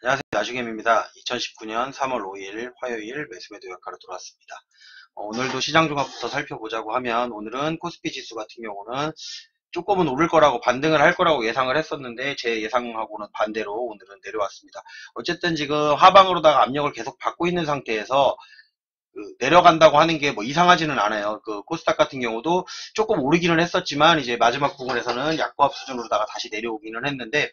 안녕하세요. 나주겜입니다. 2019년 3월 5일 화요일 매수매도 역할로 들어왔습니다. 오늘도 시장 종합부터 살펴보자고 하면 오늘은 코스피 지수 같은 경우는 조금은 오를 거라고 반등을 할 거라고 예상을 했었는데 제 예상하고는 반대로 오늘은 내려왔습니다. 어쨌든 지금 하방으로다가 압력을 계속 받고 있는 상태에서 내려간다고 하는 게 뭐 이상하지는 않아요. 코스닥 같은 경우도 조금 오르기는 했었지만 이제 마지막 부분에서는 약보합 수준으로다가 다시 내려오기는 했는데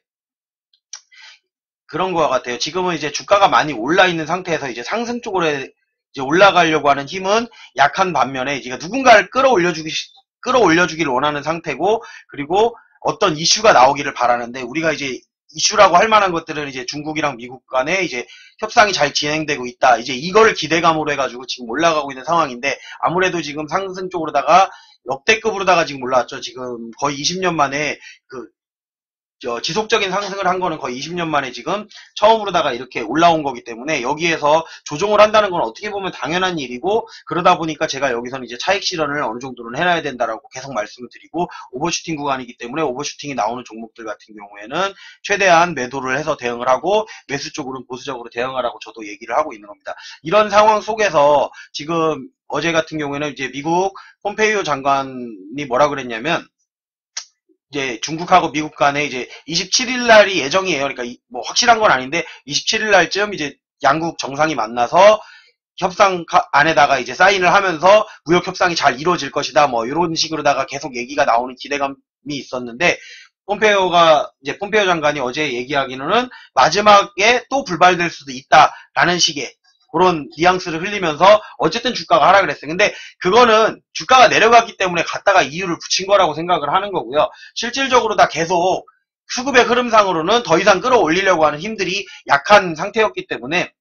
그런 것 같아요. 지금은 이제 주가가 많이 올라 있는 상태에서 이제 상승 쪽으로 이제 올라가려고 하는 힘은 약한 반면에 이제 누군가를 끌어올려주기를 원하는 상태고, 그리고 어떤 이슈가 나오기를 바라는데, 우리가 이제 이슈라고 할 만한 것들은 이제 중국이랑 미국 간에 이제 협상이 잘 진행되고 있다. 이제 이거를 기대감으로 해가지고 지금 올라가고 있는 상황인데, 아무래도 지금 상승 쪽으로다가 역대급으로다가 지금 올라왔죠. 지금 거의 20년 만에 지속적인 상승을 한 거는 거의 20년 만에 지금 처음으로다가 이렇게 올라온 거기 때문에 여기에서 조정을 한다는 건 어떻게 보면 당연한 일이고, 그러다 보니까 제가 여기서는 이제 차익 실현을 어느 정도는 해놔야 된다라고 계속 말씀을 드리고, 오버슈팅 구간이기 때문에 오버슈팅이 나오는 종목들 같은 경우에는 최대한 매도를 해서 대응을 하고, 매수 쪽으로는 보수적으로 대응하라고 저도 얘기를 하고 있는 겁니다. 이런 상황 속에서 지금 어제 같은 경우에는 이제 미국 폼페이오 장관이 뭐라 그랬냐면, 이제 중국하고 미국 간에 이제 27일 날이 예정이에요. 그러니까 뭐 확실한 건 아닌데 27일 날쯤 이제 양국 정상이 만나서 협상 안에다가 이제 사인을 하면서 무역 협상이 잘 이루어질 것이다. 뭐 이런 식으로다가 계속 얘기가 나오는 기대감이 있었는데, 폼페이오 장관이 어제 얘기하기로는 마지막에 또 불발될 수도 있다라는 식의 그런 뉘앙스를 흘리면서 어쨌든 주가가 하락을 했어요. 근데 그거는 주가가 내려갔기 때문에 갖다가 이유를 붙인 거라고 생각을 하는 거고요. 실질적으로 다 계속 수급의 흐름상으로는 더 이상 끌어올리려고 하는 힘들이 약한 상태였기 때문에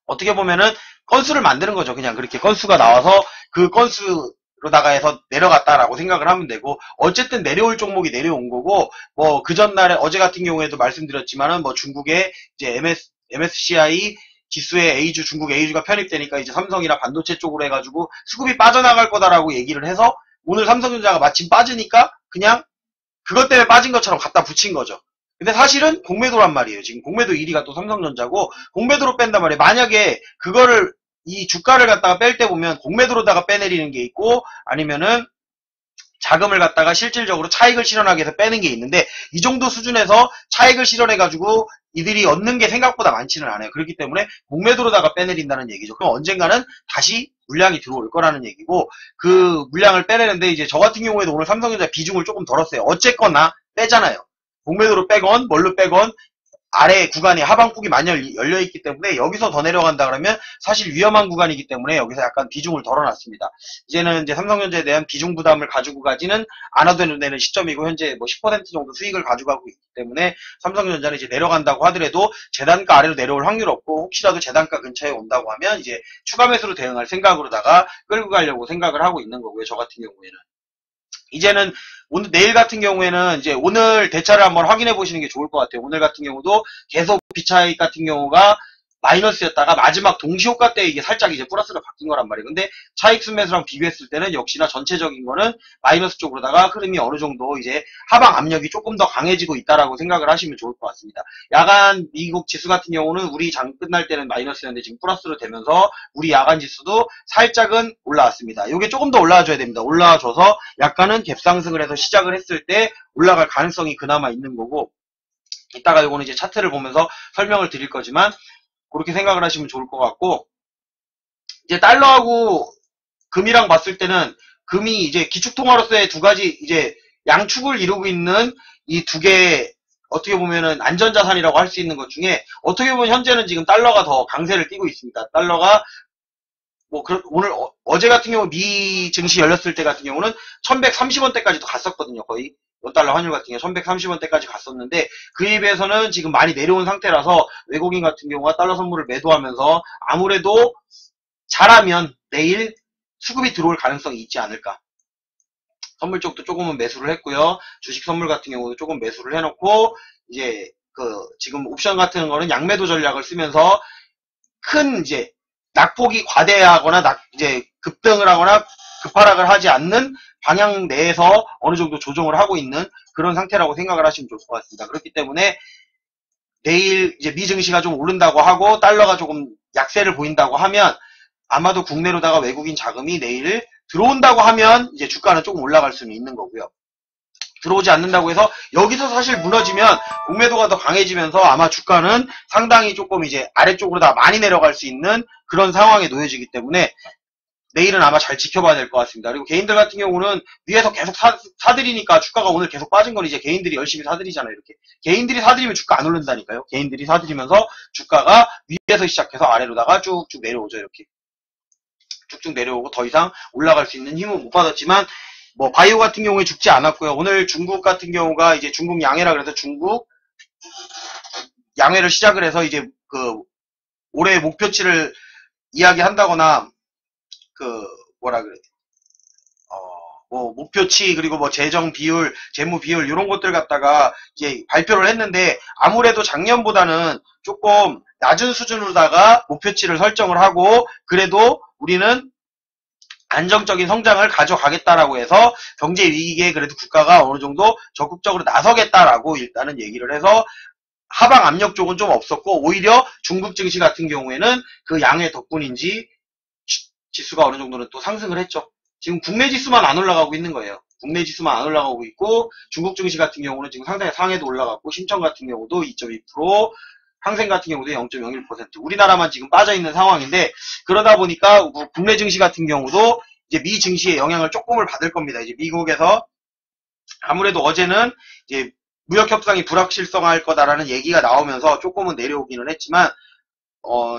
어떻게 보면은 건수를 만드는 거죠. 그냥 그렇게 건수가 나와서 그 건수로다가 해서 내려갔다라고 생각을 하면 되고, 어쨌든 내려올 종목이 내려온 거고, 뭐 그 전날에 어제 같은 경우에도 말씀드렸지만은 뭐 중국의 이제 MSCI 지수에 중국 A주가 편입되니까 이제 삼성이나 반도체 쪽으로 해가지고 수급이 빠져나갈 거다라고 얘기를 해서 오늘 삼성전자가 마침 빠지니까 그냥 그것 때문에 빠진 것처럼 갖다 붙인 거죠. 근데 사실은 공매도란 말이에요. 지금 공매도 1위가 또 삼성전자고 공매도로 뺀단 말이에요. 만약에 그거를 이 주가를 갖다가 뺄 때 보면 공매도로다가 빼내리는 게 있고, 아니면은 자금을 갖다가 실질적으로 차익을 실현하기 위해서 빼는 게 있는데, 이 정도 수준에서 차익을 실현해가지고 이들이 얻는 게 생각보다 많지는 않아요. 그렇기 때문에 공매도로다가 빼내린다는 얘기죠. 그럼 언젠가는 다시 물량이 들어올 거라는 얘기고, 그 물량을 빼내는데 이제 저 같은 경우에도 오늘 삼성전자 비중을 조금 덜었어요. 어쨌거나 빼잖아요. 공매도로 빼건 뭘로 빼건 아래 구간에 하방폭이 많이 열려있기 때문에 여기서 더 내려간다 그러면 사실 위험한 구간이기 때문에 여기서 약간 비중을 덜어놨습니다. 이제는 이제 삼성전자에 대한 비중 부담을 가지고 가지는 않아도 되는 시점이고, 현재 뭐 10% 정도 수익을 가져가고 있기 때문에 삼성전자는 이제 내려간다고 하더라도 재단가 아래로 내려올 확률 없고, 혹시라도 재단가 근처에 온다고 하면 이제 추가 매수로 대응할 생각으로다가 끌고 가려고 생각을 하고 있는 거고요. 저 같은 경우에는 이제는 내일 같은 경우에는 이제 오늘 대차를 한번 확인해 보시는 게 좋을 것 같아요. 오늘 같은 경우도 계속 비차익 같은 경우가 마이너스였다가 마지막 동시효과 때 이게 살짝 이제 플러스로 바뀐 거란 말이에요. 근데 차익 순매수랑 비교했을 때는 역시나 전체적인 거는 마이너스 쪽으로다가 흐름이 어느 정도 이제 하방 압력이 조금 더 강해지고 있다라고 생각을 하시면 좋을 것 같습니다. 야간 미국 지수 같은 경우는 우리 장 끝날 때는 마이너스였는데 지금 플러스로 되면서 우리 야간 지수도 살짝은 올라왔습니다. 이게 조금 더 올라와줘야 됩니다. 올라와줘서 약간은 갭상승을 해서 시작을 했을 때 올라갈 가능성이 그나마 있는 거고, 이따가 이거는 이제 차트를 보면서 설명을 드릴 거지만 그렇게 생각을 하시면 좋을 것 같고, 이제 달러하고 금이랑 봤을 때는 금이 이제 기축통화로서의 두 가지 이제 양축을 이루고 있는 이 두 개, 어떻게 보면은 안전자산이라고 할 수 있는 것 중에 어떻게 보면 현재는 지금 달러가 더 강세를 띠고 있습니다. 달러가 뭐 오늘 어제 같은 경우 미 증시 열렸을 때 같은 경우는 1130원대까지도 갔었거든요. 거의 원달러 환율 같은 경우 1130원대까지 갔었는데, 그에 비해서는 지금 많이 내려온 상태라서 외국인 같은 경우가 달러 선물을 매도하면서 아무래도 잘하면 내일 수급이 들어올 가능성이 있지 않을까. 선물 쪽도 조금은 매수를 했고요. 주식 선물 같은 경우도 조금 매수를 해놓고, 이제 지금 옵션 같은 거는 양매도 전략을 쓰면서 큰 이제 낙폭이 과대하거나 이제 급등을 하거나 급하락을 하지 않는 방향 내에서 어느 정도 조정을 하고 있는 그런 상태라고 생각을 하시면 좋을 것 같습니다. 그렇기 때문에 내일 이제 미 증시가 좀 오른다고 하고 달러가 조금 약세를 보인다고 하면 아마도 국내로다가 외국인 자금이 내일 들어온다고 하면 이제 주가는 조금 올라갈 수는 있는 거고요. 들어오지 않는다고 해서 여기서 사실 무너지면 공매도가 더 강해지면서 아마 주가는 상당히 조금 이제 아래쪽으로 다 많이 내려갈 수 있는 그런 상황에 놓여지기 때문에 내일은 아마 잘 지켜봐야 될 것 같습니다. 그리고 개인들 같은 경우는 위에서 계속 사들이니까 주가가 오늘 계속 빠진 건 이제 개인들이 열심히 사들이잖아요. 이렇게 개인들이 사들이면 주가 안 오른다니까요. 개인들이 사들이면서 주가가 위에서 시작해서 아래로다가 쭉쭉 내려오죠. 이렇게 쭉쭉 내려오고 더 이상 올라갈 수 있는 힘은 못 받았지만 뭐 바이오 같은 경우에 죽지 않았고요. 오늘 중국 같은 경우가 이제 중국 양해라 그래서 중국 양해를 시작을 해서 이제 그 올해 목표치를 이야기한다거나 그 뭐라 그래 뭐 목표치 그리고 뭐 재정 비율, 재무 비율 이런 것들 갖다가 이제 발표를 했는데 아무래도 작년보다는 조금 낮은 수준으로다가 목표치를 설정을 하고 그래도 우리는 안정적인 성장을 가져가겠다라고 해서 경제 위기에 그래도 국가가 어느 정도 적극적으로 나서겠다라고 일단은 얘기를 해서 하방 압력 쪽은 좀 없었고 오히려 중국 증시 같은 경우에는 그 양해 덕분인지 지수가 어느 정도는 또 상승을 했죠. 지금 국내 지수만 안 올라가고 있는 거예요. 국내 지수만 안 올라가고 있고 중국 증시 같은 경우는 지금 상당히 상해도 올라갔고 심청 같은 경우도 2.2%, 항생 같은 경우도 0.01%. 우리나라만 지금 빠져있는 상황인데 그러다 보니까 국내 증시 같은 경우도 이제 미 증시의 영향을 조금을 받을 겁니다. 이제 미국에서 아무래도 어제는 이제 무역 협상이 불확실성할 거다라는 얘기가 나오면서 조금은 내려오기는 했지만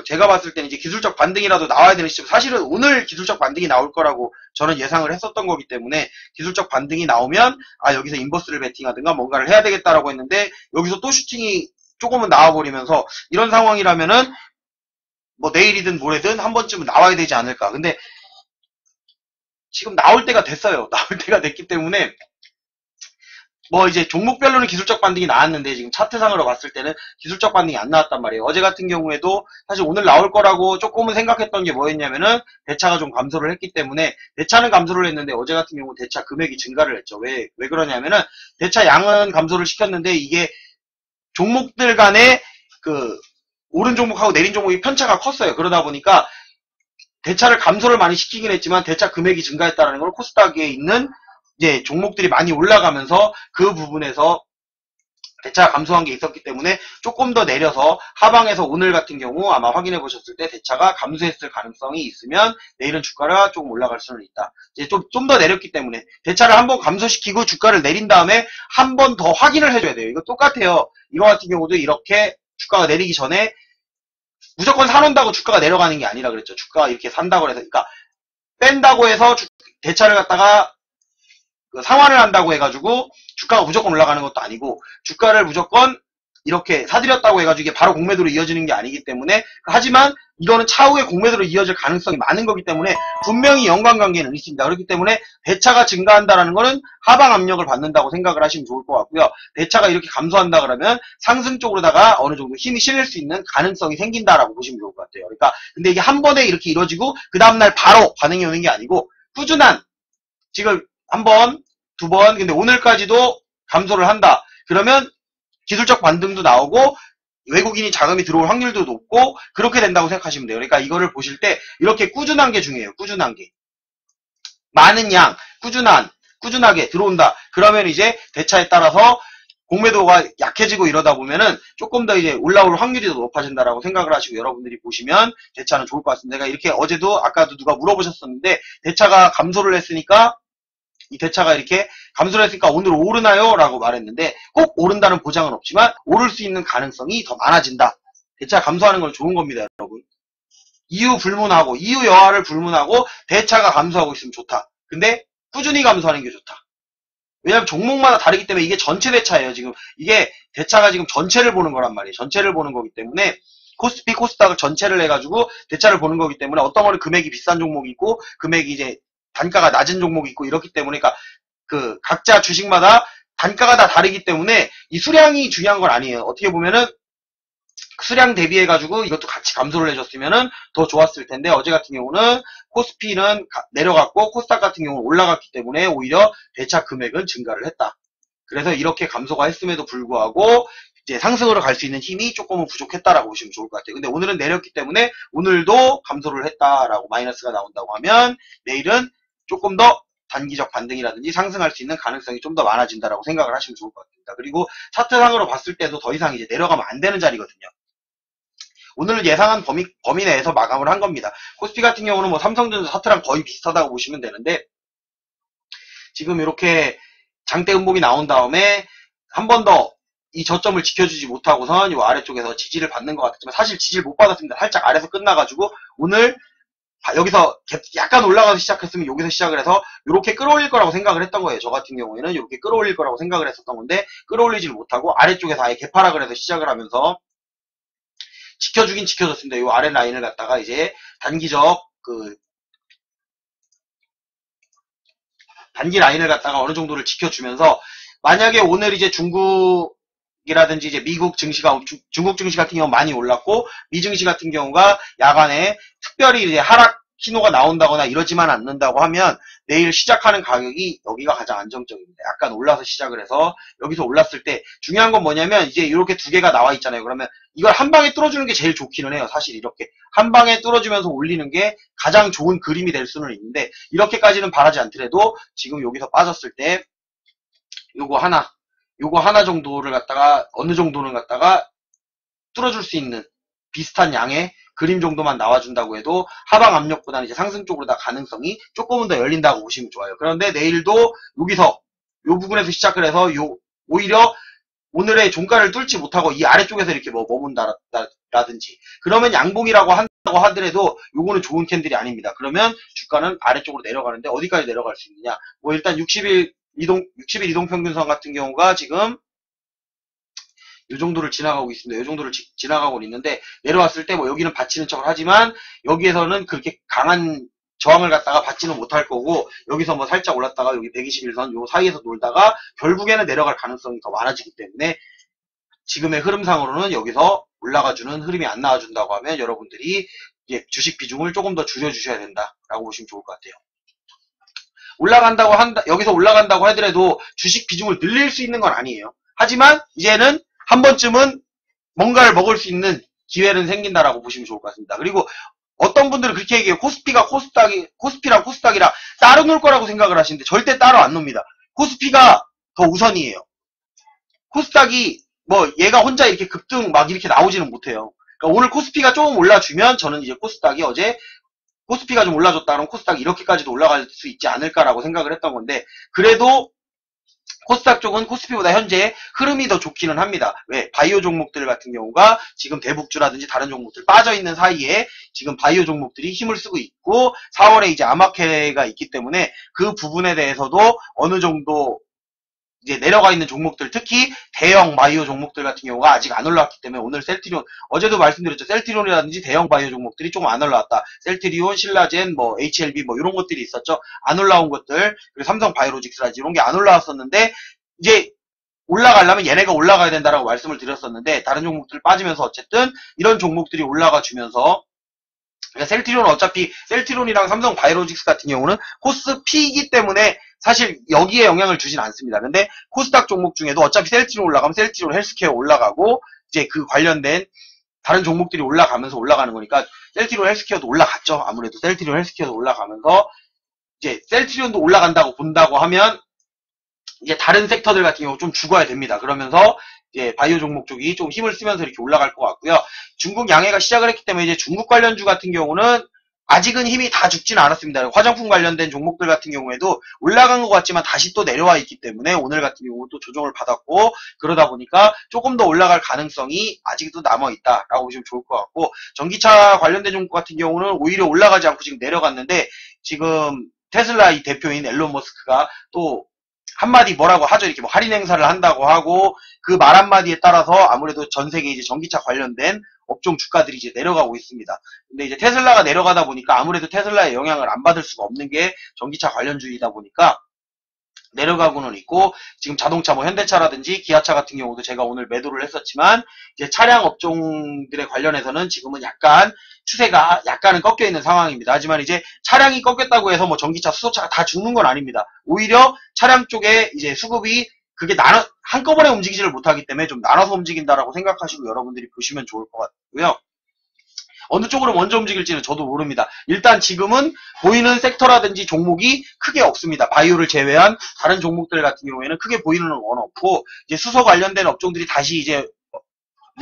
제가 봤을 때는 이제 기술적 반등이라도 나와야 되는 시점, 사실은 오늘 기술적 반등이 나올 거라고 저는 예상을 했었던 거기 때문에 기술적 반등이 나오면 여기서 인버스를 베팅하든가 뭔가를 해야 되겠다라고 했는데 여기서 또 슈팅이 조금은 나와버리면서 이런 상황이라면은 뭐 내일이든 모레든 한 번쯤은 나와야 되지 않을까. 근데 지금 나올 때가 됐어요. 나올 때가 됐기 때문에 뭐 이제 종목별로는 기술적 반등이 나왔는데 지금 차트상으로 봤을 때는 기술적 반등이 안 나왔단 말이에요. 어제 같은 경우에도 사실 오늘 나올 거라고 조금은 생각했던 게 뭐였냐면은 대차가 좀 감소를 했기 때문에 대차는 감소를 했는데 어제 같은 경우 대차 금액이 증가를 했죠. 왜 그러냐면은 대차 양은 감소를 시켰는데 이게 종목들 간의 그 오른 종목하고 내린 종목이 편차가 컸어요. 그러다 보니까 대차를 감소를 많이 시키긴 했지만 대차 금액이 증가했다는 걸 코스닥에 있는 이제 종목들이 많이 올라가면서 그 부분에서 대차가 감소한 게 있었기 때문에 조금 더 내려서 하방에서 오늘 같은 경우 아마 확인해 보셨을 때 대차가 감소했을 가능성이 있으면 내일은 주가가 조금 올라갈 수는 있다. 이제 좀 더 내렸기 때문에 대차를 한번 감소시키고 주가를 내린 다음에 한 번 더 확인을 해줘야 돼요. 이거 똑같아요. 이거 같은 경우도 이렇게 주가가 내리기 전에 무조건 사놓는다고 주가가 내려가는 게 아니라 그랬죠. 주가가 이렇게 산다고 해서 그러니까 뺀다고 해서 대차를 갖다가 상환을 한다고 해가지고 주가가 무조건 올라가는 것도 아니고 주가를 무조건 이렇게 사들였다고 해가지고 이게 바로 공매도로 이어지는 게 아니기 때문에 하지만 이거는 차후에 공매도로 이어질 가능성이 많은 거기 때문에 분명히 연관관계는 있습니다. 그렇기 때문에 대차가 증가한다라는 거는 하방 압력을 받는다고 생각을 하시면 좋을 것 같고요. 대차가 이렇게 감소한다 그러면 상승 쪽으로다가 어느 정도 힘이 실릴 수 있는 가능성이 생긴다라고 보시면 좋을 것 같아요. 그러니까 근데 이게 한 번에 이렇게 이루어지고 그 다음날 바로 반응이 오는 게 아니고 꾸준한 지금 한 번, 두 번, 근데 오늘까지도 감소를 한다. 그러면 기술적 반등도 나오고 외국인이 자금이 들어올 확률도 높고 그렇게 된다고 생각하시면 돼요. 그러니까 이거를 보실 때 이렇게 꾸준한 게 중요해요. 꾸준한 게. 많은 양, 꾸준하게 들어온다. 그러면 이제 대차에 따라서 공매도가 약해지고 이러다 보면은 조금 더 이제 올라올 확률이 더 높아진다라고 생각을 하시고 여러분들이 보시면 대차는 좋을 것 같습니다. 내가 이렇게 어제도 아까도 누가 물어보셨었는데 대차가 감소를 했으니까 이 대차가 이렇게 감소를 했으니까 오늘 오르나요? 라고 말했는데 꼭 오른다는 보장은 없지만 오를 수 있는 가능성이 더 많아진다. 대차가 감소하는 건 좋은 겁니다, 여러분. 이유 불문하고 이유 여하를 불문하고 대차가 감소하고 있으면 좋다. 근데 꾸준히 감소하는 게 좋다. 왜냐면 종목마다 다르기 때문에 이게 전체 대차예요. 지금 이게 대차가 지금 전체를 보는 거란 말이에요. 전체를 보는 거기 때문에 코스피, 코스닥을 전체를 해가지고 대차를 보는 거기 때문에 어떤 거는 금액이 비싼 종목이 있고 금액이 이제 단가가 낮은 종목이 있고 이렇기 때문에 그러니까 그 각자 주식마다 단가가 다 다르기 때문에 이 수량이 중요한 건 아니에요. 어떻게 보면은 수량 대비해가지고 이것도 같이 감소를 해줬으면은 더 좋았을 텐데 어제 같은 경우는 코스피는 내려갔고 코스닥 같은 경우는 올라갔기 때문에 오히려 대차 금액은 증가를 했다. 그래서 이렇게 감소가 했음에도 불구하고 이제 상승으로 갈 수 있는 힘이 조금은 부족했다라고 보시면 좋을 것 같아요. 근데 오늘은 내렸기 때문에 오늘도 감소를 했다라고 마이너스가 나온다고 하면 내일은 조금 더 단기적 반등이라든지 상승할 수 있는 가능성이 좀 더 많아진다라고 생각을 하시면 좋을 것 같습니다. 그리고 차트상으로 봤을 때도 더 이상 이제 내려가면 안 되는 자리거든요. 오늘 예상한 범위 내에서 마감을 한 겁니다. 코스피 같은 경우는 뭐 삼성전자 차트랑 거의 비슷하다고 보시면 되는데 지금 이렇게 장대 음봉이 나온 다음에 한 번 더 이 저점을 지켜주지 못하고선 이 아래쪽에서 지지를 받는 것 같았지만 사실 지지를 못 받았습니다. 살짝 아래서 끝나가지고 오늘 여기서 약간 올라가서 시작했으면 여기서 시작을 해서 이렇게 끌어올릴 거라고 생각을 했던 거예요. 저 같은 경우에는 이렇게 끌어올릴 거라고 생각을 했었던 건데 끌어올리지를 못하고 아래쪽에서 아예 개파락을 해서 시작을 하면서 지켜주긴 지켜줬습니다. 이 아래 라인을 갖다가 이제 단기 라인을 갖다가 어느 정도를 지켜주면서 만약에 오늘 이제 중국이라든지 이제 미국 증시가 중국 증시 같은 경우 많이 올랐고 미 증시 같은 경우가 야간에 특별히 이제 하락 신호가 나온다거나 이러지만 않는다고 하면 내일 시작하는 가격이 여기가 가장 안정적입니다. 약간 올라서 시작을 해서 여기서 올랐을 때 중요한 건 뭐냐면 이제 이렇게 두 개가 나와 있잖아요. 그러면 이걸 한 방에 뚫어주는 게 제일 좋기는 해요. 사실 이렇게 한 방에 뚫어주면서 올리는 게 가장 좋은 그림이 될 수는 있는데 이렇게까지는 바라지 않더라도 지금 여기서 빠졌을 때 요거 하나 정도를 갖다가 어느 정도는 갖다가 뚫어줄 수 있는 비슷한 양의 그림 정도만 나와준다고 해도 하방 압력보다는 이제 상승 쪽으로 다 가능성이 조금은 더 열린다고 보시면 좋아요. 그런데 내일도 여기서 요 부분에서 시작을 해서 오히려 오늘의 종가를 뚫지 못하고 이 아래쪽에서 이렇게 뭐 머문다라든지 그러면 양봉이라고 한다고 하더라도 요거는 좋은 캔들이 아닙니다. 그러면 주가는 아래쪽으로 내려가는데 어디까지 내려갈 수 있느냐? 뭐 일단 60일 이동평균선 같은 경우가 지금 요 정도를 지나가고 있습니다. 요 정도를 지나가고 있는데 내려왔을 때 뭐 여기는 받치는 척을 하지만 여기에서는 그렇게 강한 저항을 갖다가 받지는 못할 거고 여기서 뭐 살짝 올랐다가 여기 121선 요 사이에서 놀다가 결국에는 내려갈 가능성이 더 많아지기 때문에 지금의 흐름상으로는 여기서 올라가주는 흐름이 안 나와준다고 하면 여러분들이 이제 주식 비중을 조금 더 줄여주셔야 된다라고 보시면 좋을 것 같아요. 여기서 올라간다고 하더라도 주식 비중을 늘릴 수 있는 건 아니에요. 하지만 이제는 한 번쯤은 뭔가를 먹을 수 있는 기회는 생긴다라고 보시면 좋을 것 같습니다. 그리고 어떤 분들은 그렇게 얘기해요. 코스피랑 코스닥이랑 따로 놀 거라고 생각을 하시는데 절대 따로 안 놉니다. 코스피가 더 우선이에요. 코스닥이 뭐 얘가 혼자 이렇게 급등 막 이렇게 나오지는 못해요. 그러니까 오늘 코스피가 조금 올라주면 저는 이제 코스닥이 어제 코스피가 좀 올라줬다 그러면 코스닥이 이렇게까지도 올라갈 수 있지 않을까라고 생각을 했던 건데 그래도 코스닥 쪽은 코스피보다 현재 흐름이 더 좋기는 합니다. 왜? 바이오 종목들 같은 경우가 지금 대북주라든지 다른 종목들 빠져있는 사이에 지금 바이오 종목들이 힘을 쓰고 있고 4월에 이제 아마케가 있기 때문에 그 부분에 대해서도 어느 정도 이제 내려가 있는 종목들 특히 대형 바이오 종목들 같은 경우가 아직 안 올라왔기 때문에 오늘 셀트리온 어제도 말씀드렸죠. 셀트리온이라든지 대형 바이오 종목들이 조금 안 올라왔다. 셀트리온, 신라젠, 뭐 HLB 뭐 이런 것들이 있었죠. 안 올라온 것들 그리고 삼성 바이오로직스라든지 이런 게 안 올라왔었는데 이제 올라가려면 얘네가 올라가야 된다라고 말씀을 드렸었는데 다른 종목들 빠지면서 어쨌든 이런 종목들이 올라가 주면서 그러니까 셀트리온은 어차피 셀트리온이랑 삼성 바이오로직스 같은 경우는 코스피이기 때문에 사실 여기에 영향을 주진 않습니다. 근데 코스닥 종목 중에도 어차피 셀트리온 올라가면 셀트리온 헬스케어 올라가고 이제 그 관련된 다른 종목들이 올라가면서 올라가는 거니까 셀트리온 헬스케어도 올라갔죠. 아무래도 셀트리온 헬스케어도 올라가면서 이제 셀트리온도 올라간다고 본다고 하면 이제 다른 섹터들 같은 경우 좀 죽어야 됩니다. 그러면서 이제 바이오 종목 쪽이 좀 힘을 쓰면서 이렇게 올라갈 것 같고요. 중국 양해가 시작을 했기 때문에 이제 중국 관련주 같은 경우는 아직은 힘이 다 죽지는 않았습니다. 화장품 관련된 종목들 같은 경우에도 올라간 것 같지만 다시 또 내려와 있기 때문에 오늘 같은 경우 또 조정을 받았고 그러다 보니까 조금 더 올라갈 가능성이 아직도 남아있다라고 보시면 좋을 것 같고 전기차 관련된 종목 같은 경우는 오히려 올라가지 않고 지금 내려갔는데 지금 테슬라 이 대표인 앨런 머스크가 또 한마디 뭐라고 하죠. 이렇게 뭐 할인 행사를 한다고 하고 그 말 한마디에 따라서 아무래도 전 세계 이제 전기차 관련된 업종 주가들이 이제 내려가고 있습니다. 근데 이제 테슬라가 내려가다 보니까 아무래도 테슬라의 영향을 안 받을 수가 없는 게 전기차 관련주이다 보니까 내려가고는 있고 지금 자동차 뭐 현대차라든지 기아차 같은 경우도 제가 오늘 매도를 했었지만 이제 차량 업종들에 관련해서는 지금은 약간 추세가 약간은 꺾여 있는 상황입니다. 하지만 이제 차량이 꺾였다고 해서 뭐 전기차, 수소차가 다 죽는 건 아닙니다. 오히려 차량 쪽에 이제 수급이 그게 한꺼번에 움직이지를 못하기 때문에 좀 나눠서 움직인다라고 생각하시고 여러분들이 보시면 좋을 것 같고요. 어느 쪽으로 먼저 움직일지는 저도 모릅니다. 일단 지금은 보이는 섹터라든지 종목이 크게 없습니다. 바이오를 제외한 다른 종목들 같은 경우에는 크게 보이는 건 없고, 이제 수소 관련된 업종들이 다시 이제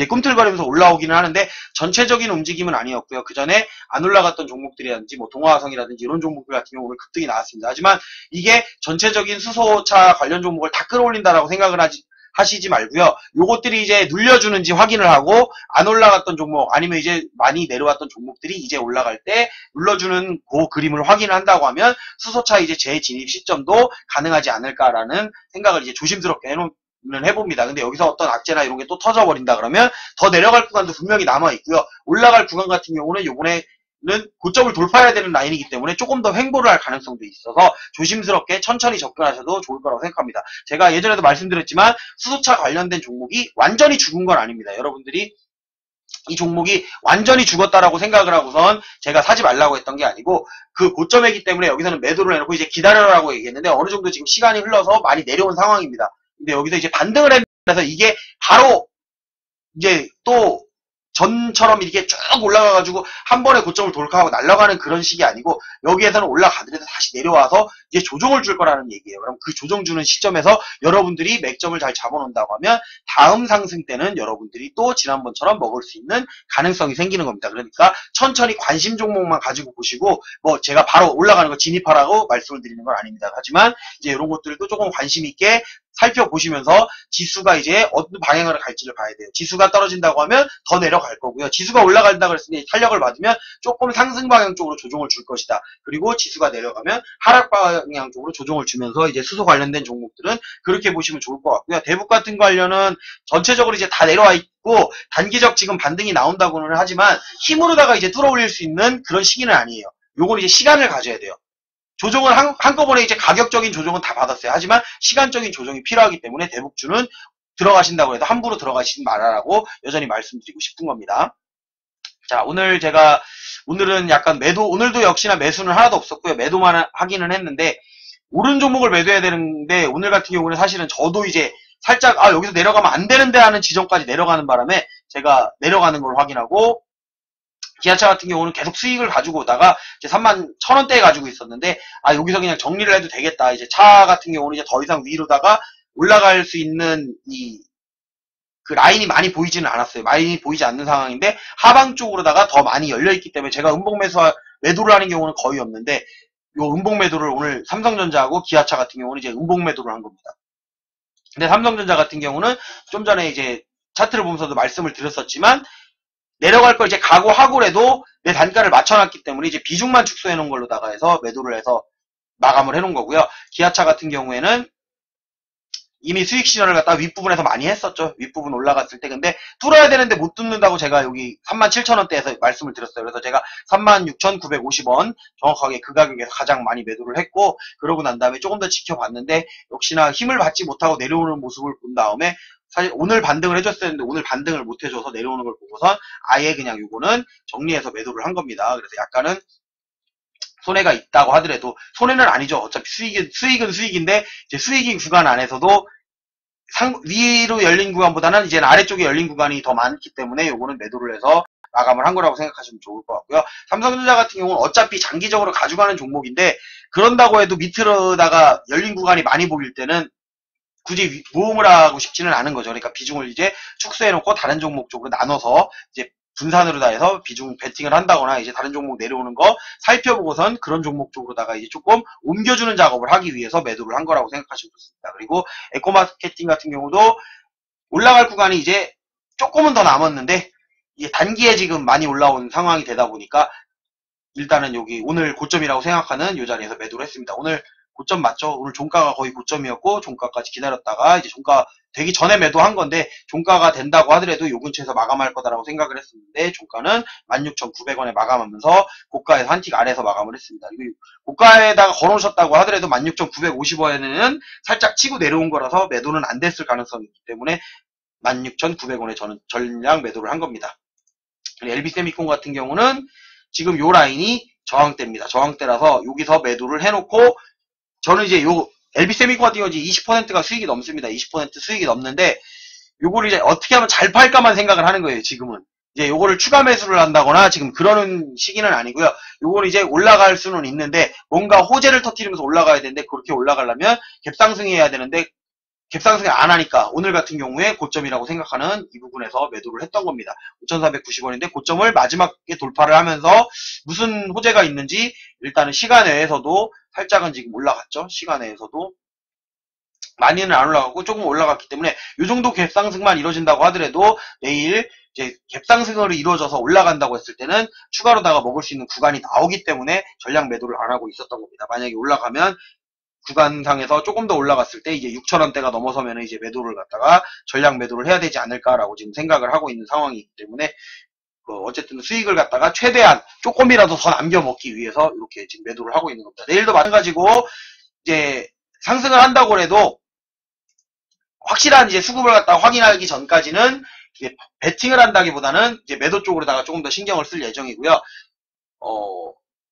꿈틀거리면서 올라오기는 하는데 전체적인 움직임은 아니었고요. 그 전에 안 올라갔던 종목들이라든지 뭐 동화화성이라든지 이런 종목들 같은 경우는 급등이 나왔습니다. 하지만 이게 전체적인 수소차 관련 종목을 다 끌어올린다라고 생각을 하시지 말고요. 요것들이 이제 눌려주는지 확인을 하고 안 올라갔던 종목 아니면 이제 많이 내려왔던 종목들이 이제 올라갈 때 눌러주는 그 그림을 확인을 한다고 하면 수소차 이제 재진입 시점도 가능하지 않을까라는 생각을 이제 조심스럽게 해봅니다. 근데 여기서 어떤 악재나 이런 게 또 터져버린다 그러면 더 내려갈 구간도 분명히 남아있고요. 올라갈 구간 같은 경우는 요번에는 고점을 돌파해야 되는 라인이기 때문에 조금 더 횡보를 할 가능성도 있어서 조심스럽게 천천히 접근하셔도 좋을 거라고 생각합니다. 제가 예전에도 말씀드렸지만 수소차 관련된 종목이 완전히 죽은 건 아닙니다. 여러분들이 이 종목이 완전히 죽었다라고 생각을 하고선 제가 사지 말라고 했던 게 아니고 그 고점이기 때문에 여기서는 매도를 해놓고 이제 기다려라고 얘기했는데 어느 정도 지금 시간이 흘러서 많이 내려온 상황입니다. 근데 여기서 이제 반등을 해서 이게 바로 이제 또 전처럼 이렇게 쭉 올라가가지고 한 번에 고점을 돌파하고 날아가는 그런 식이 아니고 여기에서는 올라가더라도 다시 내려와서 이제 조정을 줄 거라는 얘기예요. 그럼 그 조정 주는 시점에서 여러분들이 맥점을 잘 잡아놓는다고 하면 다음 상승 때는 여러분들이 또 지난번처럼 먹을 수 있는 가능성이 생기는 겁니다. 그러니까 천천히 관심 종목만 가지고 보시고 뭐 제가 바로 올라가는 거 진입하라고 말씀을 드리는 건 아닙니다. 하지만 이제 이런 것들도 조금 관심 있게 살펴보시면서 지수가 이제 어떤 방향으로 갈지를 봐야 돼요. 지수가 떨어진다고 하면 더 내려갈 거고요. 지수가 올라간다고 그랬으니 탄력을 받으면 조금 상승 방향 쪽으로 조정을 줄 것이다. 그리고 지수가 내려가면 하락 방향 쪽으로 조정을 주면서 이제 수소 관련된 종목들은 그렇게 보시면 좋을 것 같고요. 대북 같은 관련은 전체적으로 이제 다 내려와 있고 단기적 지금 반등이 나온다고는 하지만 힘으로다가 이제 뚫어올릴 수 있는 그런 시기는 아니에요. 요건 이제 시간을 가져야 돼요. 조정은 한꺼번에 이제 가격적인 조정은 다 받았어요. 하지만 시간적인 조정이 필요하기 때문에 대북주는 들어가신다고 해도 함부로 들어가시지 말아라고 여전히 말씀드리고 싶은 겁니다. 자, 오늘은 약간 오늘도 역시나 매수는 하나도 없었고요. 매도만 하기는 했는데, 오른 종목을 매도해야 되는데, 오늘 같은 경우는 사실은 저도 이제 살짝, 여기서 내려가면 안 되는데 하는 지점까지 내려가는 바람에 제가 내려가는 걸 확인하고, 기아차 같은 경우는 계속 수익을 가지고 오다가 이제 31,000원대에 가지고 있었는데 여기서 그냥 정리를 해도 되겠다. 이제 차 같은 경우는 이제 더 이상 위로다가 올라갈 수 있는 그 라인이 많이 보이지는 않았어요. 많이 보이지 않는 상황인데 하방 쪽으로다가 더 많이 열려있기 때문에 제가 음봉 매도를 하는 경우는 거의 없는데 요 음봉 매도를 오늘 삼성전자하고 기아차 같은 경우는 이제 음봉 매도를 한 겁니다. 근데 삼성전자 같은 경우는 좀 전에 이제 차트를 보면서도 말씀을 드렸었지만 내려갈 걸 이제 각오하고라도 내 단가를 맞춰놨기 때문에 이제 비중만 축소해 놓은 걸로다가 해서 매도를 해서 마감을 해 놓은 거고요. 기아차 같은 경우에는 이미 수익 실현을 갖다 윗부분에서 많이 했었죠. 윗부분 올라갔을 때. 근데 뚫어야 되는데 못 뚫는다고 제가 여기 37,000원대에서 말씀을 드렸어요. 그래서 제가 36,950원 정확하게 그 가격에서 가장 많이 매도를 했고 그러고 난 다음에 조금 더 지켜봤는데 역시나 힘을 받지 못하고 내려오는 모습을 본 다음에 사실 오늘 반등을 해줬어야 했는데 오늘 반등을 못 해줘서 내려오는 걸 보고선 아예 그냥 요거는 정리해서 매도를 한 겁니다. 그래서 약간은 손해가 있다고 하더라도 손해는 아니죠. 어차피 수익은 수익인데 이제 수익인 구간 안에서도 위로 열린 구간보다는 이제 아래쪽에 열린 구간이 더 많기 때문에 요거는 매도를 해서 마감을 한 거라고 생각하시면 좋을 것 같고요. 삼성전자 같은 경우는 어차피 장기적으로 가져가는 종목인데 그런다고 해도 밑으로다가 열린 구간이 많이 보일 때는 굳이 모험을 하고 싶지는 않은 거죠. 그러니까 비중을 이제 축소해놓고 다른 종목 쪽으로 나눠서 이제 분산으로 다 해서 비중 배팅을 한다거나 이제 다른 종목 내려오는 거 살펴보고선 그런 종목 쪽으로다가 이제 조금 옮겨주는 작업을 하기 위해서 매도를 한 거라고 생각하시면 좋습니다. 그리고 에코마케팅 같은 경우도 올라갈 구간이 이제 조금은 더 남았는데 이게 단기에 지금 많이 올라온 상황이 되다 보니까 일단은 여기 오늘 고점이라고 생각하는 이 자리에서 매도를 했습니다. 오늘 고점 맞죠? 오늘 종가가 거의 고점이었고 종가까지 기다렸다가 이제 종가 되기 전에 매도한 건데 종가가 된다고 하더라도 요 근처에서 마감할 거다라고 생각을 했었는데 종가는 16,900원에 마감하면서 고가에서 한 틱 아래에서 마감을 했습니다. 고가에다가 걸어오셨다고 하더라도 16,950원에는 살짝 치고 내려온 거라서 매도는 안 됐을 가능성이 있기 때문에 16,900원에 저는 전량 매도를 한 겁니다. LB세미콘 같은 경우는 지금 요 라인이 저항대입니다. 저항대라서 여기서 매도를 해놓고 저는 이제 LB세미콘 같은 경우 이제 20%가 수익이 넘습니다. 20% 수익이 넘는데 요거를 이제 어떻게 하면 잘 팔까만 생각을 하는 거예요, 지금은. 이제 요거를 추가 매수를 한다거나 지금 그러는 시기는 아니고요. 요거를 이제 올라갈 수는 있는데 뭔가 호재를 터뜨리면서 올라가야 되는데 그렇게 올라가려면 갭상승해야 되는데 갭상승을 안 하니까 오늘 같은 경우에 고점이라고 생각하는 이 부분에서 매도를 했던 겁니다. 5,490원인데 고점을 마지막에 돌파를 하면서 무슨 호재가 있는지 일단은 시간 외에서도 살짝은 지금 올라갔죠. 시간 외에서도 많이는 안 올라가고 조금 올라갔기 때문에 이 정도 갭상승만 이루어진다고 하더라도 내일 이제 갭상승으로 이루어져서 올라간다고 했을 때는 추가로다가 먹을 수 있는 구간이 나오기 때문에 전량 매도를 안 하고 있었던 겁니다. 만약에 올라가면 구간상에서 조금 더 올라갔을 때 이제 6,000원대가 넘어서면 이제 매도를 갖다가 전량 매도를 해야 되지 않을까라고 지금 생각을 하고 있는 상황이기 때문에 어쨌든 수익을 갖다가 최대한 조금이라도 더 남겨 먹기 위해서 이렇게 지금 매도를 하고 있는 겁니다. 내일도 마찬가지고 이제 상승을 한다고 해도 확실한 이제 수급을 갖다가 확인하기 전까지는 이제 베팅을 한다기보다는 이제 매도 쪽으로다가 조금 더 신경을 쓸 예정이고요.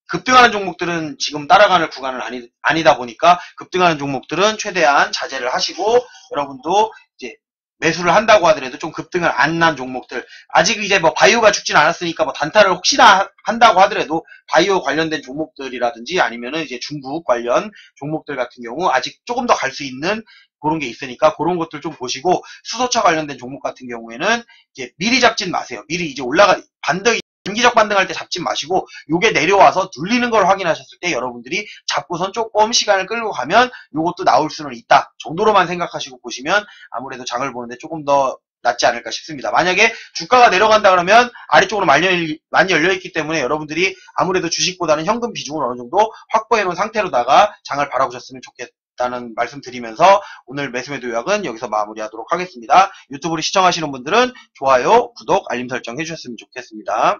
급등하는 종목들은 지금 따라가는 구간은 아니다 보니까 급등하는 종목들은 최대한 자제를 하시고 여러분도 이제 매수를 한다고 하더라도 좀 급등을 안 한 종목들 아직 이제 뭐 바이오가 죽진 않았으니까 뭐 단타를 혹시나 한다고 하더라도 바이오 관련된 종목들이라든지 아니면은 이제 중국 관련 종목들 같은 경우 아직 조금 더 갈 수 있는 그런 게 있으니까 그런 것들 좀 보시고 수소차 관련된 종목 같은 경우에는 이제 미리 잡진 마세요. 미리 이제 단기적 반등할 때 잡지 마시고 요게 내려와서 눌리는 걸 확인하셨을 때 여러분들이 잡고선 조금 시간을 끌고 가면 요것도 나올 수는 있다 정도로만 생각하시고 보시면 아무래도 장을 보는데 조금 더 낫지 않을까 싶습니다. 만약에 주가가 내려간다 그러면 아래쪽으로 많이 열려있기 때문에 여러분들이 아무래도 주식보다는 현금 비중을 어느 정도 확보해 놓은 상태로다가 장을 바라보셨으면 좋겠다는 말씀 드리면서 오늘 매수매도 요약은 여기서 마무리하도록 하겠습니다. 유튜브를 시청하시는 분들은 좋아요, 구독, 알림 설정 해주셨으면 좋겠습니다.